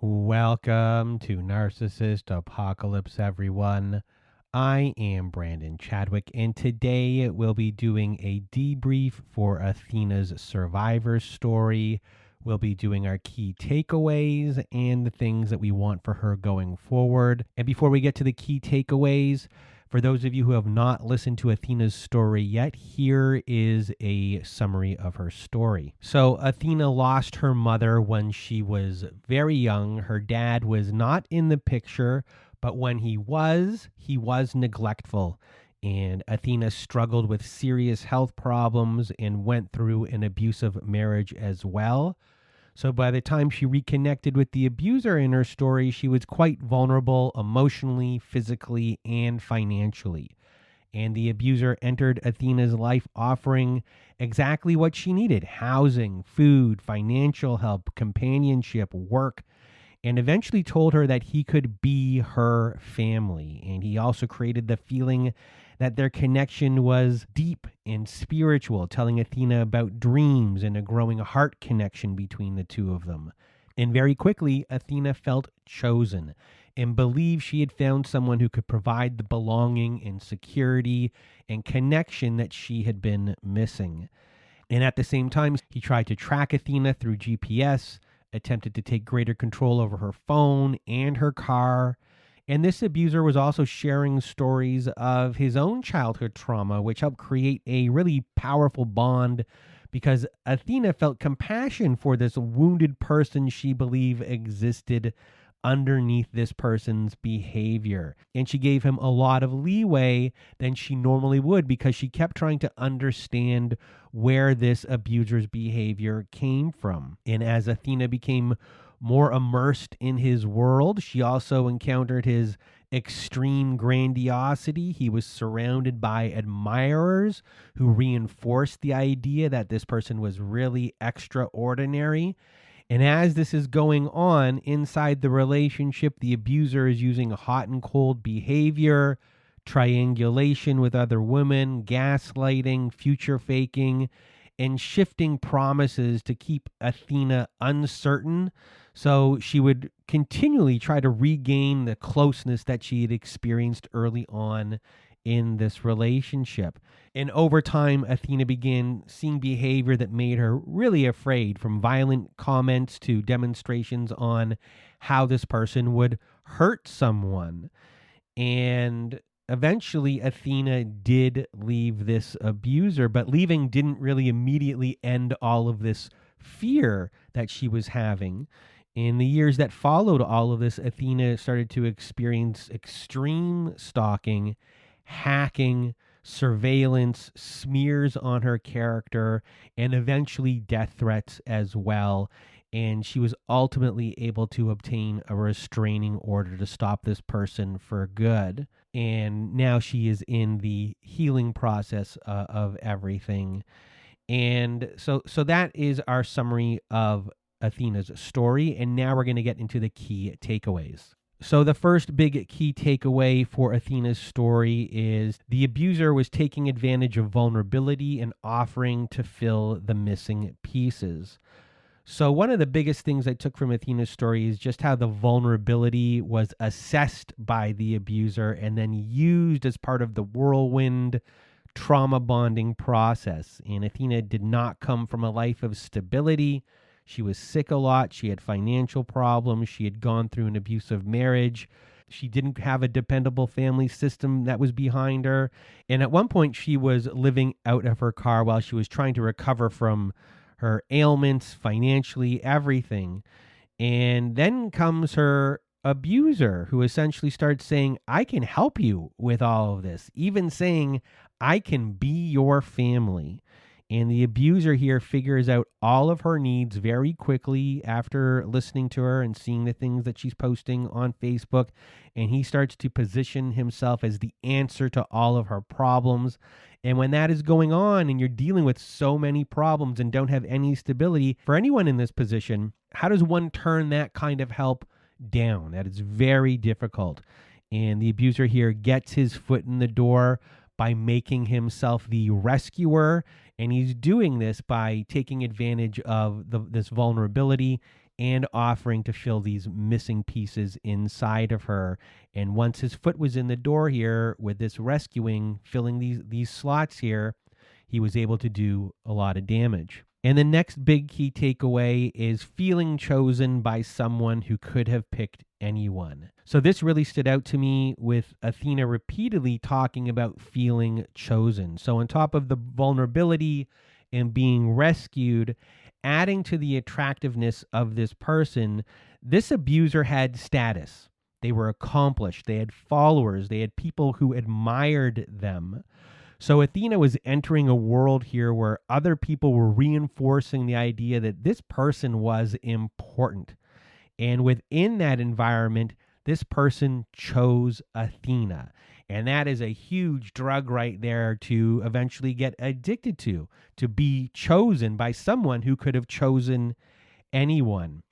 Welcome to Narcissist Apocalypse, everyone. I am Brandon Chadwick, and today we'll be doing a debrief for Athena's survivor story. We'll be doing our key takeaways and the things that we want for her going forward. And before we get to the key takeaways, for those of you who have not listened to Athena's story yet, here is a summary of her story. So, Athena lost her mother when she was very young. Her dad was not in the picture, but when he was neglectful. And Athena struggled with serious health problems and went through an abusive marriage as well. So by the time she reconnected with the abuser in her story, she was quite vulnerable emotionally, physically, and financially. And the abuser entered Athena's life offering exactly what she needed: housing, food, financial help, companionship, work, and eventually told her that he could be her family. And he also created the feeling that their connection was deep and spiritual, telling Athena about dreams and a growing heart connection between the two of them. And very quickly, Athena felt chosen and believed she had found someone who could provide the belonging and security and connection that she had been missing. And at the same time, he tried to track Athena through GPS, attempted to take greater control over her phone and her car. And this abuser was also sharing stories of his own childhood trauma, which helped create a really powerful bond because Athena felt compassion for this wounded person she believed existed underneath this person's behavior. And she gave him a lot of leeway than she normally would because she kept trying to understand where this abuser's behavior came from. And as Athena became more immersed in his world, she also encountered his extreme grandiosity. He was surrounded by admirers who reinforced the idea that this person was really extraordinary. And as this is going on inside the relationship, the abuser is using hot and cold behavior, triangulation with other women, gaslighting, future faking, and shifting promises to keep Athena uncertain. So she would continually try to regain the closeness that she had experienced early on in this relationship. And over time, Athena began seeing behavior that made her really afraid, from violent comments to demonstrations on how this person would hurt someone. And eventually, Athena did leave this abuser, but leaving didn't really immediately end all of this fear that she was having. In the years that followed all of this, Athena started to experience extreme stalking, hacking, surveillance, smears on her character, and eventually death threats as well. And she was ultimately able to obtain a restraining order to stop this person for good. And now she is in the healing process of everything. And so that is our summary of Athena's story. And now we're going to get into the key takeaways. So the first big key takeaway for Athena's story is the abuser was taking advantage of vulnerability and offering to fill the missing pieces. So one of the biggest things I took from Athena's story is just how the vulnerability was assessed by the abuser and then used as part of the whirlwind trauma bonding process. And Athena did not come from a life of stability. She was sick a lot. She had financial problems. She had gone through an abusive marriage. She didn't have a dependable family system that was behind her. And at one point, she was living out of her car while she was trying to recover from her ailments, financially, everything. And then comes her abuser, who essentially starts saying, I can help you with all of this, even saying, I can be your family. And the abuser here figures out all of her needs very quickly after listening to her and seeing the things that she's posting on Facebook. And he starts to position himself as the answer to all of her problems. And when that is going on and you're dealing with so many problems and don't have any stability, for anyone in this position, how does one turn that kind of help down? That is very difficult. And the abuser here gets his foot in the door by making himself the rescuer. And he's doing this by taking advantage of this vulnerability and offering to fill these missing pieces inside of her. And once his foot was in the door here with this rescuing, filling these slots here, he was able to do a lot of damage. And the next big key takeaway is feeling chosen by someone who could have picked anyone. So this really stood out to me with Athena repeatedly talking about feeling chosen. So on top of the vulnerability and being rescued, adding to the attractiveness of this person, this abuser had status. They were accomplished. They had followers. They had people who admired them. So Athena was entering a world here where other people were reinforcing the idea that this person was important. And within that environment, this person chose Athena. And that is a huge drug right there to eventually get addicted to be chosen by someone who could have chosen anyone.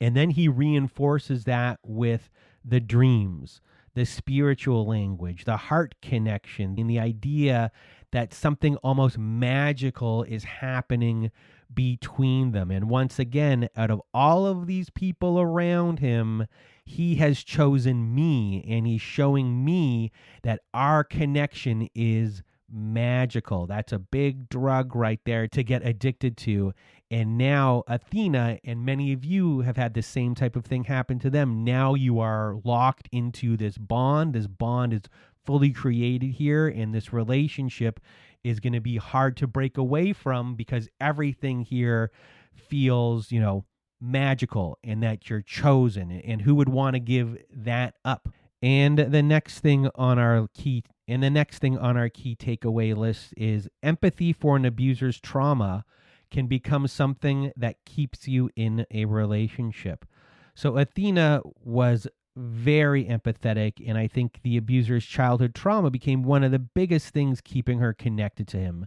And then he reinforces that with the dreams, the spiritual language, the heart connection, and the idea that something almost magical is happening between them. And once again, out of all of these people around him, he has chosen me, and he's showing me that our connection is magical. That's a big drug right there to get addicted to. And now Athena and many of you have had the same type of thing happen to them. Now you are locked into this bond. This bond is fully created here, and this relationship is going to be hard to break away from because everything here feels, magical, and that you're chosen. And who would want to give that up? And the next thing on our key takeaway list is empathy for an abuser's trauma can become something that keeps you in a relationship. So Athena was very empathetic, and I think the abuser's childhood trauma became one of the biggest things keeping her connected to him.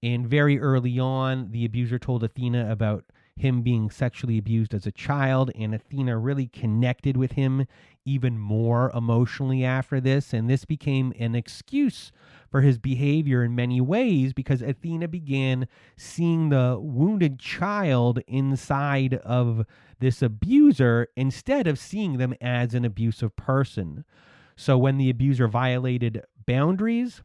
And very early on, the abuser told Athena about him being sexually abused as a child, and Athena really connected with him even more emotionally after this. And this became an excuse for his behavior in many ways because Athena began seeing the wounded child inside of this abuser instead of seeing them as an abusive person. So when the abuser violated boundaries,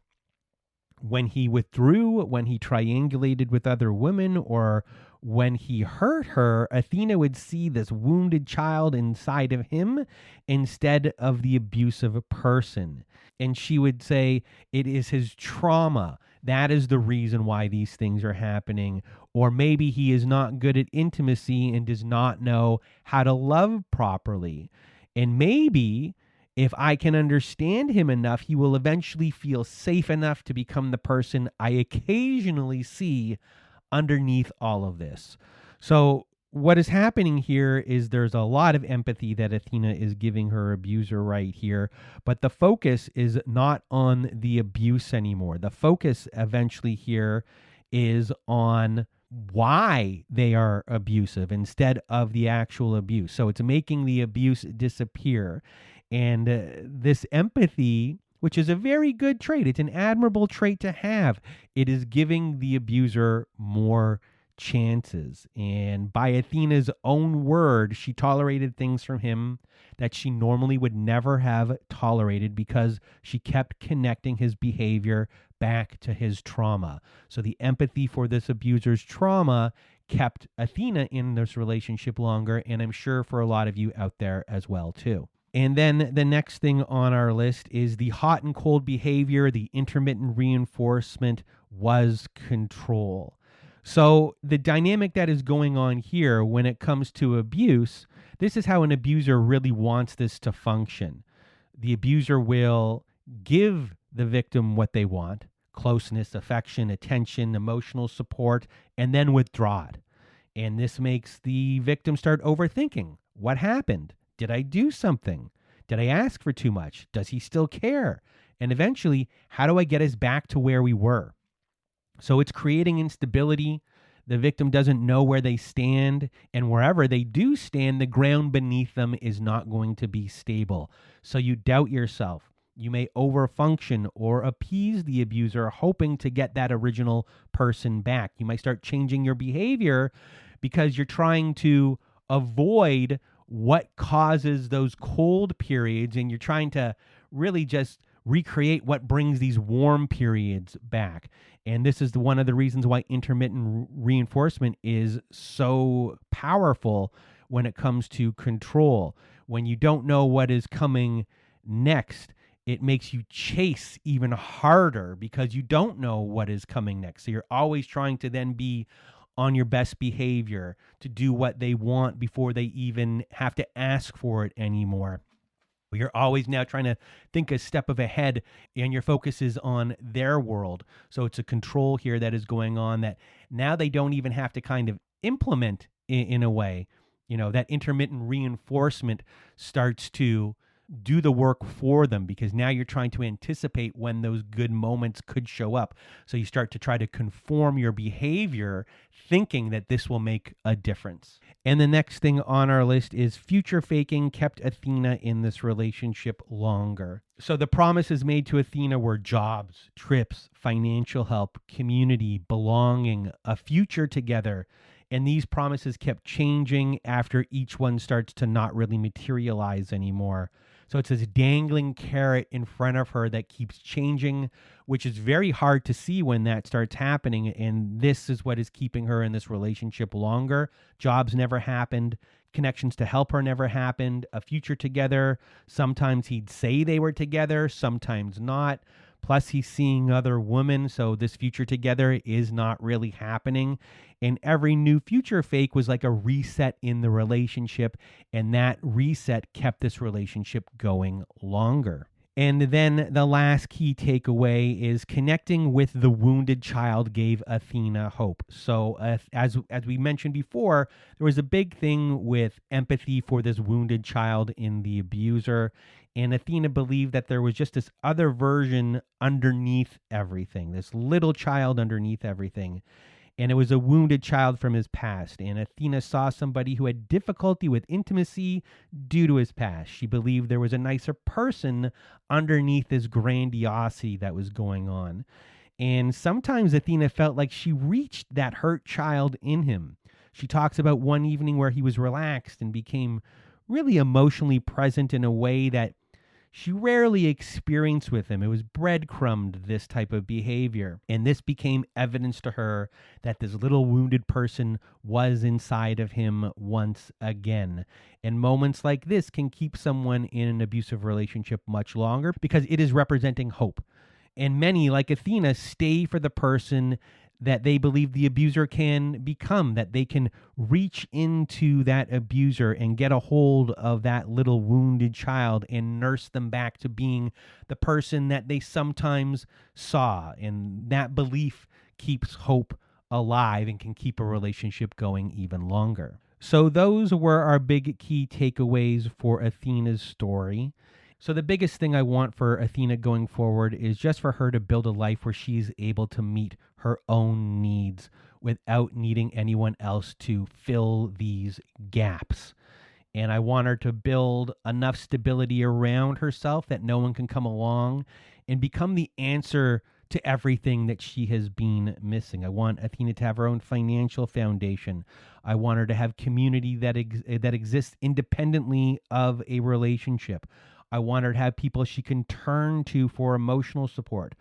when he withdrew, when he triangulated with other women, or when he hurt her, Athena would see this wounded child inside of him instead of the abusive person. And she would say, it is his trauma. That is the reason why these things are happening. Or maybe he is not good at intimacy and does not know how to love properly. And maybe if I can understand him enough, he will eventually feel safe enough to become the person I occasionally see underneath all of this. So what is happening here is there's a lot of empathy that Athena is giving her abuser right here, but the focus is not on the abuse anymore. The focus eventually here is on why they are abusive instead of the actual abuse. So it's making the abuse disappear. And this empathy, which is a very good trait, it's an admirable trait to have. It is giving the abuser more chances. And by Athena's own word, she tolerated things from him that she normally would never have tolerated because she kept connecting his behavior back to his trauma. So the empathy for this abuser's trauma kept Athena in this relationship longer, and I'm sure for a lot of you out there as well too. And then the next thing on our list is the hot and cold behavior. The intermittent reinforcement was control. So the dynamic that is going on here when it comes to abuse, this is how an abuser really wants this to function. The abuser will give the victim what they want: closeness, affection, attention, emotional support, and then withdraw it. And this makes the victim start overthinking. What happened? Did I do something? Did I ask for too much? Does he still care? And eventually, how do I get us back to where we were? So it's creating instability. The victim doesn't know where they stand, and wherever they do stand, the ground beneath them is not going to be stable. So you doubt yourself. You may overfunction or appease the abuser, hoping to get that original person back. You might start changing your behavior because you're trying to avoid what causes those cold periods, and you're trying to really just recreate what brings these warm periods back. And this is one of the reasons why intermittent reinforcement is so powerful when it comes to control. When you don't know what is coming next, it makes you chase even harder because you don't know what is coming next. So you're always trying to then be on your best behavior to do what they want before they even have to ask for it anymore. You're always now trying to think a step of ahead, and your focus is on their world. So it's a control here that is going on that now they don't even have to kind of implement in a way. That intermittent reinforcement starts to do the work for them because now you're trying to anticipate when those good moments could show up. So you start to try to conform your behavior thinking that this will make a difference. And the next thing on our list is future faking kept Athena in this relationship longer. So the promises made to Athena were jobs, trips, financial help, community, belonging, a future together. And these promises kept changing after each one starts to not really materialize anymore. So it's this dangling carrot in front of her that keeps changing, which is very hard to see when that starts happening. And this is what is keeping her in this relationship longer. Jobs never happened. Connections to help her never happened. A future together. Sometimes he'd say they were together, sometimes not. Plus, he's seeing other women, so this future together is not really happening. And every new future fake was like a reset in the relationship, and that reset kept this relationship going longer. And then the last key takeaway is connecting with the wounded child gave Athena hope. So as we mentioned before, there was a big thing with empathy for this wounded child in the abuser. And Athena believed that there was just this other version underneath everything, this little child underneath everything. And it was a wounded child from his past. And Athena saw somebody who had difficulty with intimacy due to his past. She believed there was a nicer person underneath this grandiosity that was going on. And sometimes Athena felt like she reached that hurt child in him. She talks about one evening where he was relaxed and became really emotionally present in a way that she rarely experienced with him. It was breadcrumbed, this type of behavior. And this became evidence to her that this little wounded person was inside of him once again. And moments like this can keep someone in an abusive relationship much longer because it is representing hope. And many, like Athena, stay for the person that they believe the abuser can become, that they can reach into that abuser and get a hold of that little wounded child and nurse them back to being the person that they sometimes saw. And that belief keeps hope alive and can keep a relationship going even longer. So those were our big key takeaways for Athena's story. So the biggest thing I want for Athena going forward is just for her to build a life where she's able to meet her own needs without needing anyone else to fill these gaps. And I want her to build enough stability around herself that no one can come along and become the answer to everything that she has been missing. I want Athena to have her own financial foundation. I want her to have community that exists independently of a relationship. I want her to have people she can turn to for emotional support.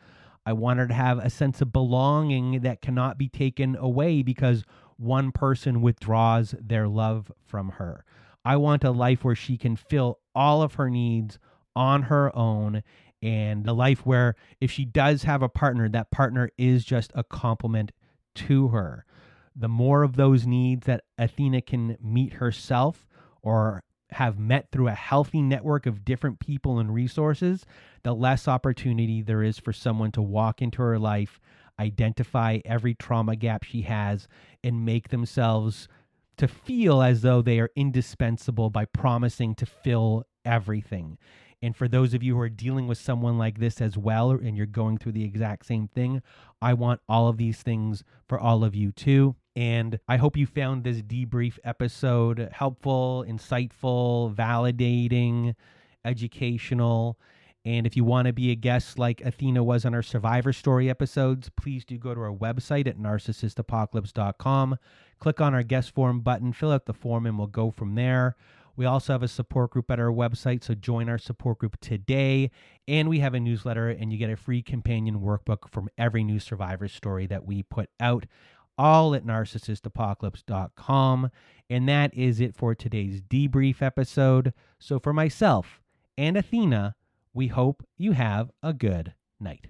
I want her to have a sense of belonging that cannot be taken away because one person withdraws their love from her. I want a life where she can fill all of her needs on her own, and a life where if she does have a partner, that partner is just a complement to her. The more of those needs that Athena can meet herself or have met through a healthy network of different people and resources, the less opportunity there is for someone to walk into her life, identify every trauma gap she has, and make themselves to feel as though they are indispensable by promising to fill everything. And for those of you who are dealing with someone like this as well, and you're going through the exact same thing, I want all of these things for all of you too. And I hope you found this debrief episode helpful, insightful, validating, educational. And if you want to be a guest like Athena was on our Survivor Story episodes, please do go to our website at narcissistapocalypse.com. Click on our guest form button, fill out the form, and we'll go from there. We also have a support group at our website, so join our support group today. And we have a newsletter, and you get a free companion workbook from every new Survivor Story that we put out, all at narcissistapocalypse.com. And that is it for today's debrief episode. So for myself and Athena, we hope you have a good night.